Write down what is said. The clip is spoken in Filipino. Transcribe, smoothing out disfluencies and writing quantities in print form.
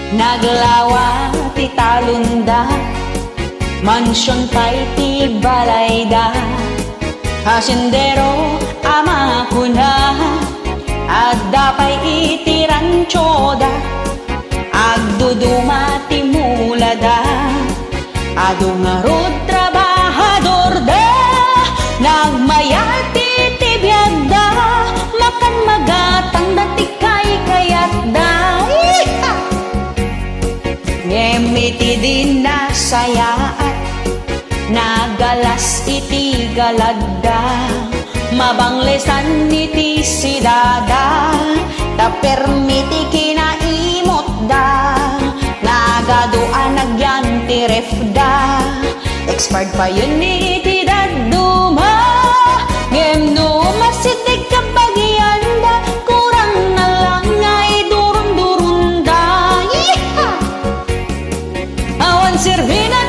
Naglawa ti talunda, mansyon pa'y ti balayda. Hasindero ama kuna, adda pa'y iti ranchoda. Agduduma ti mulada, adu nga rod trabahador da. Nagmayati ti biyagda, makan magatang dati kay kayat da. Ngemiti din na sayaan, nagalas iti galadda. Mabanglesan iti sidada, tapermiti kinaimot da. Nagaduan nagyan ti refda, expired pa yun iti daduma. Ngem no masitig kabagyan da, kurang na lang nga idurun-durun da. Awan sirvina